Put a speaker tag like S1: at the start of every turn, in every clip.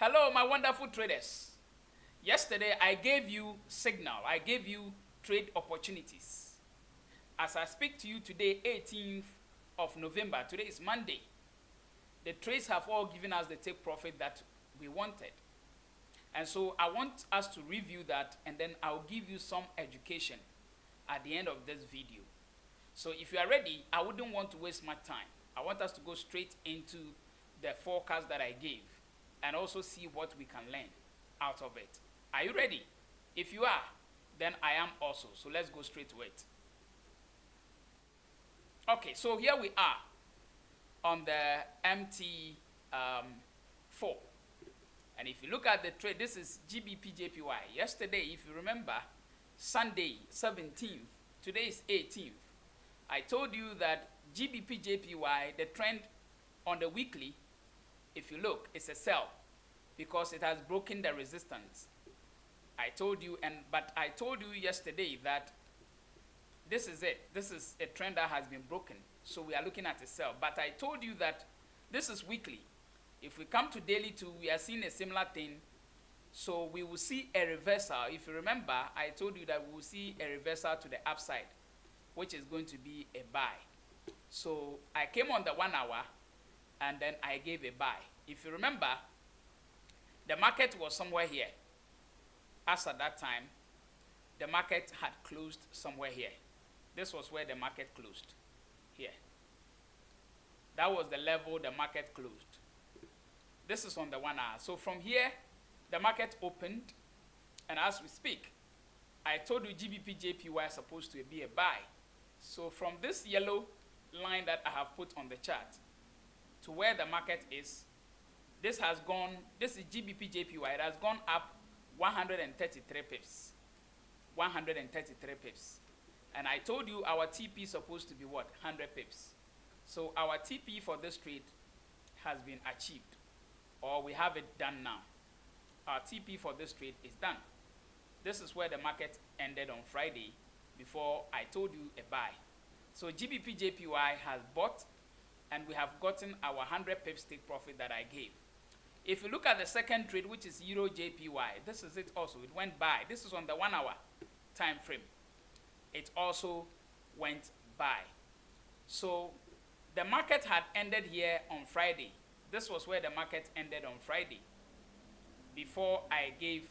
S1: Hello, my wonderful traders. Yesterday, I gave you signal. I gave you trade opportunities. As I speak to you today, 18th of November, today is Monday. The trades have all given us the take profit that we wanted. And so I want us to review that, and then I'll give you some education at the end of this video. So if you are ready, I wouldn't want to waste my time. I want us to go straight into the forecast that I gave and also see what we can learn out of it. Are you ready? If you are, then I am also. So let's go straight to it. Okay, so here we are on the MT4. And if you look at the trade, this is GBP-JPY. Yesterday, if you remember, Sunday 17th, today is 18th. I told you that GBP-JPY, the trend on the weekly, if you look, it's a sell because it has broken the resistance. I told you, but I told you yesterday that this is it. This is a trend that has been broken. So we are looking at a sell. But I told you that this is weekly. If we come to daily too, we are seeing a similar thing. So we will see a reversal. If you remember, I told you that we will see a reversal to the upside, which is going to be a buy. So I came on the 1 hour, and then I gave a buy. If you remember, the market was somewhere here. As at that time, the market had closed somewhere here. This was where the market closed, here. That was the level the market closed. This is on the 1 hour. So from here, the market opened, and as we speak, I told you GBP-JPY is supposed to be a buy. So from this yellow line that I have put on the chart to where the market is, this is GBP-JPY. It has gone up 133 pips. 133 pips. And I told you our TP is supposed to be what? 100 pips. So our TP for this trade has been achieved, or we have it done now. Our TP for this trade is done. This is where the market ended on Friday before I told you a buy. So GBP-JPY has bought, and we have gotten our 100 pips take profit that I gave. If you look at the second trade, which is Euro-JPY, this is it also. It went by. This is on the 1 hour time frame. It also went by. So the market had ended here on Friday. This was where the market ended on Friday before I gave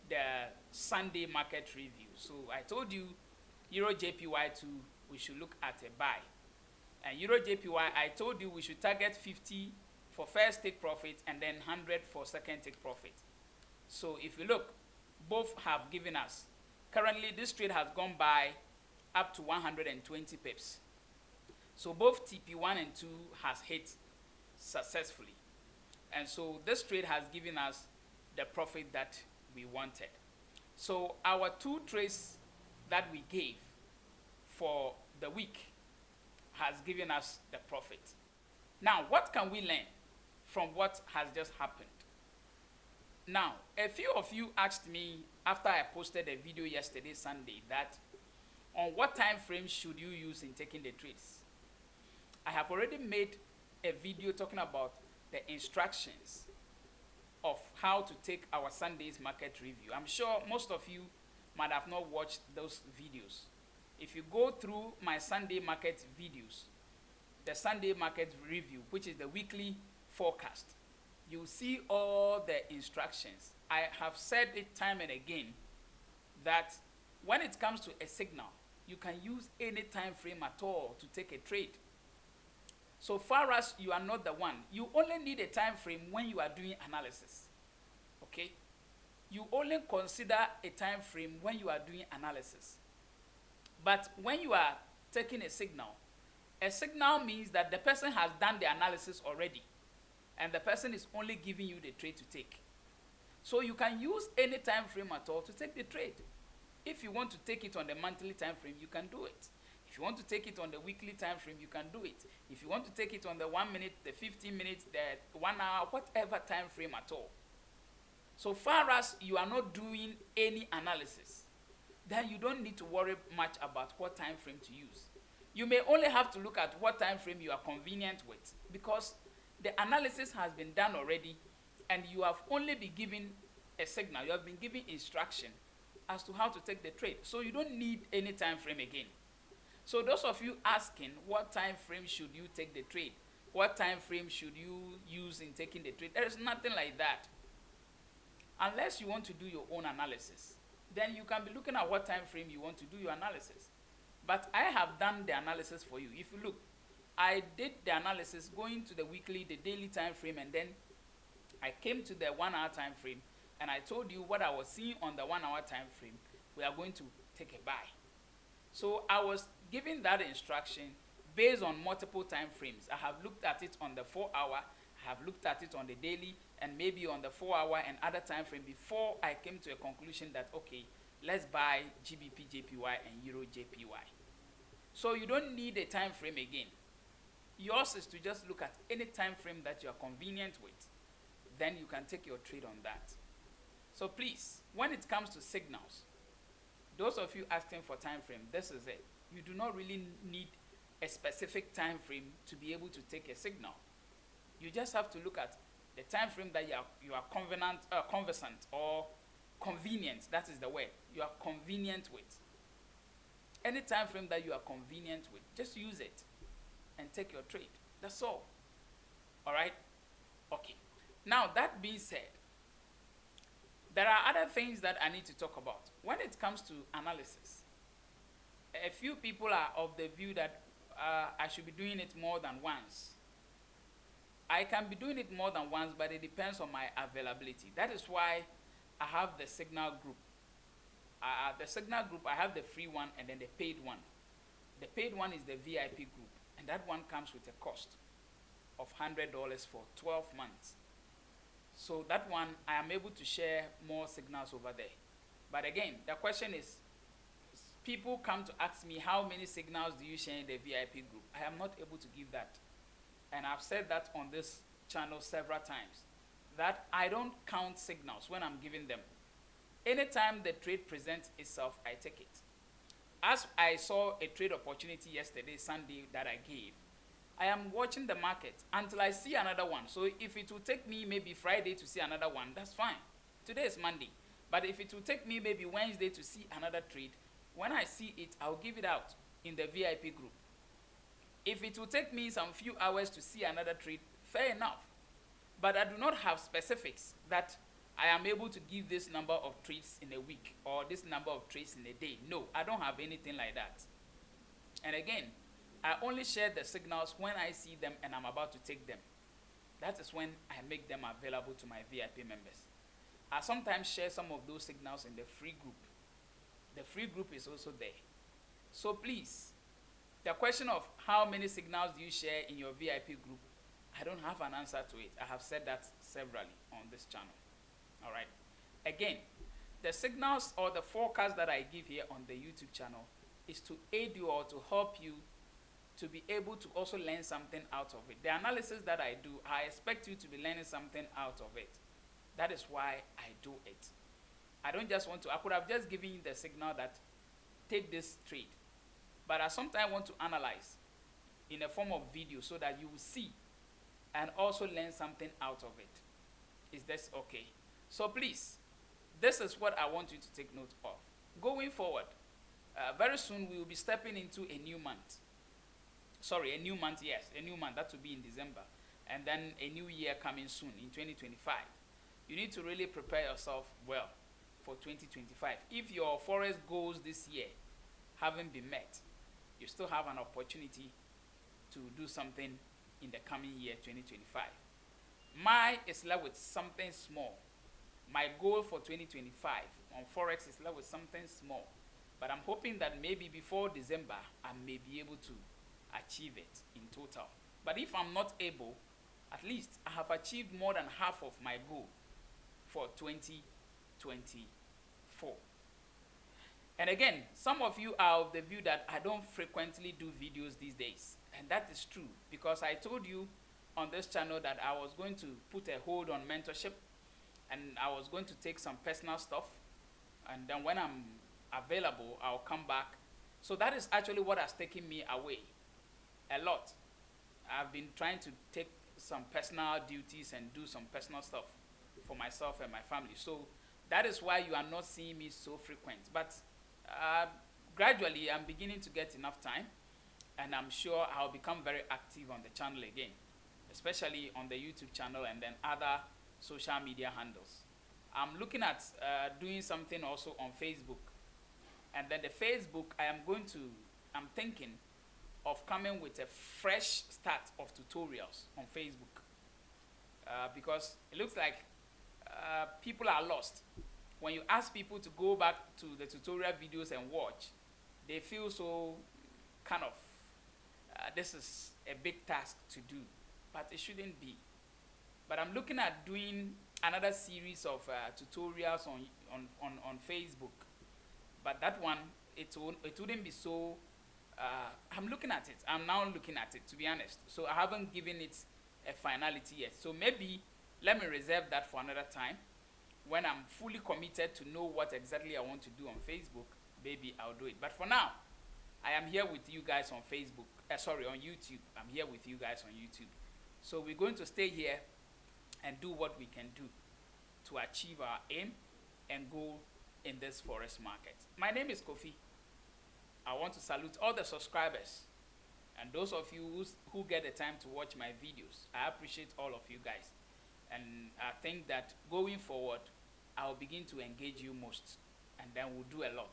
S1: the Sunday market review. So I told you Euro-JPY too, we should look at a buy. And Euro-JPY, I told you we should target 50 for first take profit and then 100 for second take profit. So if you look, both have given us. Currently, this trade has gone by up to 120 pips. So both TP1 and 2 has hit successfully. And so this trade has given us the profit that we wanted. So our two trades that we gave for the week has given us the profit. Now, what can we learn from what has just happened? Now, a few of you asked me after I posted a video yesterday, Sunday, that on what time frame should you use in taking the trades? I have already made a video talking about the instructions of how to take our Sunday's market review. I'm sure most of you might have not watched those videos. If you go through my Sunday market videos, the Sunday market review, which is the weekly forecast, you'll see all the instructions. I have said it time and again that when it comes to a signal, you can use any time frame at all to take a trade. So far as you are not the one, you only need a time frame when you are doing analysis. Okay? You only consider a time frame when you are doing analysis. But when you are taking a signal means that the person has done the analysis already, and the person is only giving you the trade to take. So you can use any time frame at all to take the trade. If you want to take it on the monthly time frame, you can do it. If you want to take it on the weekly time frame, you can do it. If you want to take it on the 1 minute, the 15 minutes, the 1 hour, whatever time frame at all. So far as you are not doing any analysis, then you don't need to worry much about what time frame to use. You may only have to look at what time frame you are convenient with, because the analysis has been done already and you have only been given a signal, you have been given instruction as to how to take the trade. So you don't need any time frame again. So those of you asking what time frame should you take the trade, what time frame should you use in taking the trade, there is nothing like that. Unless you want to do your own analysis, then you can be looking at what time frame you want to do your analysis. But I have done the analysis for you. If you look, I did the analysis going to the weekly, the daily time frame, and then I came to the 1 hour time frame, and I told you what I was seeing on the 1 hour time frame. We are going to take a buy. So I was giving that instruction based on multiple time frames. I have looked at it on the 4 hour, I have looked at it on the daily, and maybe on the 4 hour and other time frame before I came to a conclusion that, okay, let's buy GBP JPY and Euro JPY. So you don't need a time frame again. Yours is to just look at any time frame that you are convenient with. Then you can take your trade on that. So please, when it comes to signals, those of you asking for time frame, this is it. You do not really need a specific time frame to be able to take a signal. You just have to look at the time frame that you are conversant or convenient, that is the word, you are convenient with. Any time frame that you are convenient with, just use it and take your trade. That's all. All right? Okay. Now, that being said, there are other things that I need to talk about. When it comes to analysis, a few people are of the view that I should be doing it more than once. I can be doing it more than once, but it depends on my availability. That is why I have the signal group. The signal group, I have the free one and then the paid one. The paid one is the VIP group, and that one comes with a cost of $100 for 12 months. So that one, I am able to share more signals over there. But again, the question is, people come to ask me, how many signals do you share in the VIP group? I am not able to give that. And I've said that on this channel several times, that I don't count signals when I'm giving them. Anytime the trade presents itself, I take it. As I saw a trade opportunity yesterday, Sunday, that I gave, I am watching the market until I see another one. So if it will take me maybe Friday to see another one, that's fine. Today is Monday. But if it will take me maybe Wednesday to see another trade, when I see it, I'll give it out in the VIP group. If it will take me some few hours to see another trade, fair enough. But I do not have specifics that I am able to give this number of trades in a week or this number of trades in a day. No, I don't have anything like that. And again, I only share the signals when I see them and I'm about to take them. That is when I make them available to my VIP members. I sometimes share some of those signals in the free group. The free group is also there. So please, the question of how many signals do you share in your VIP group, I don't have an answer to it. I have said that severally on this channel. All right. Again, the signals or the forecast that I give here on the YouTube channel is to aid you or to help you to be able to also learn something out of it. The analysis that I do, I expect you to be learning something out of it. That is why I do it. I don't just want to, I could have just given you the signal that take this trade. But I sometimes want to analyze in a form of video so that you will see and also learn something out of it. Is this okay? So please, this is what I want you to take note of. Going forward, very soon we will be stepping into a new month. Sorry, a new month, yes, a new month. That will be in December. And then a new year coming soon in 2025. You need to really prepare yourself well for 2025. If your forex goals this year haven't been met, you still have an opportunity to do something in the coming year, 2025. Mine is left with something small. My goal for 2025 on forex is left with something small. But I'm hoping that maybe before December, I may be able to achieve it in total. But if I'm not able, at least I have achieved more than half of my goal for 2024. And again, some of you are of the view that I don't frequently do videos these days. And that is true, because I told you on this channel that I was going to put a hold on mentorship and I was going to take some personal stuff. And then when I'm available, I'll come back. So that is actually what has taken me away a lot. I've been trying to take some personal duties and do some personal stuff. for myself and my family. So that is why you are not seeing me so frequent. But gradually, I'm beginning to get enough time, and I'm sure I'll become very active on the channel again, especially on the YouTube channel and then other social media handles. I'm looking at doing something also on Facebook. And then the Facebook, I'm thinking of coming with a fresh start of tutorials on Facebook. Because it looks like people are lost. When you ask people to go back to the tutorial videos and watch, they feel so kind of, this is a big task to do, but it shouldn't be. But I'm looking at doing another series of tutorials on Facebook. But that one, it wouldn't be so, I'm looking at it. I'm now looking at it, to be honest. So I haven't given it a finality yet. So maybe let me reserve that for another time. When I'm fully committed to know what exactly I want to do on Facebook, maybe I'll do it. But for now, I am here with you guys on Facebook. On YouTube. I'm here with you guys on YouTube. So we're going to stay here and do what we can do to achieve our aim and goal in this forex market. My name is Kofi. I want to salute all the subscribers and those of you who get the time to watch my videos. I appreciate all of you guys. And I think that going forward, I'll begin to engage you most, and then we'll do a lot.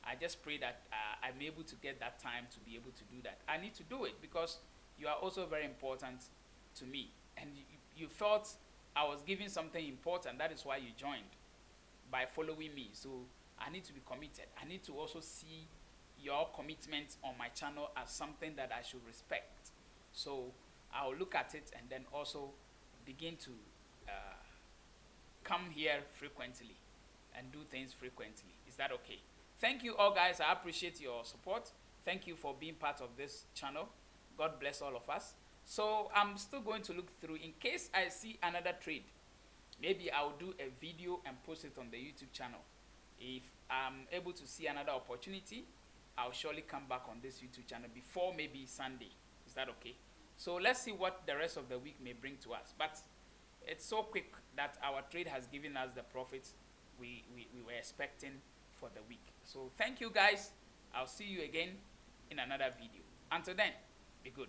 S1: I just pray that I'm able to get that time to be able to do that. I need to do it because you are also very important to me. And you felt I was giving something important. That is why you joined by following me. So I need to be committed. I need to also see your commitment on my channel as something that I should respect. So I'll look at it and then also begin to come here frequently and do things frequently. Is that okay? Thank you all, guys. I appreciate your support. Thank you for being part of this channel. God bless all of us. So I'm still going to look through in case I see another trade. Maybe I'll do a video and post it on the YouTube channel. If I'm able to see another opportunity, I'll surely come back on this YouTube channel before maybe Sunday. Is that okay? So let's see what the rest of the week may bring to us. But it's so quick that our trade has given us the profits we were expecting for the week. So thank you, guys. I'll see you again in another video. Until then, be good.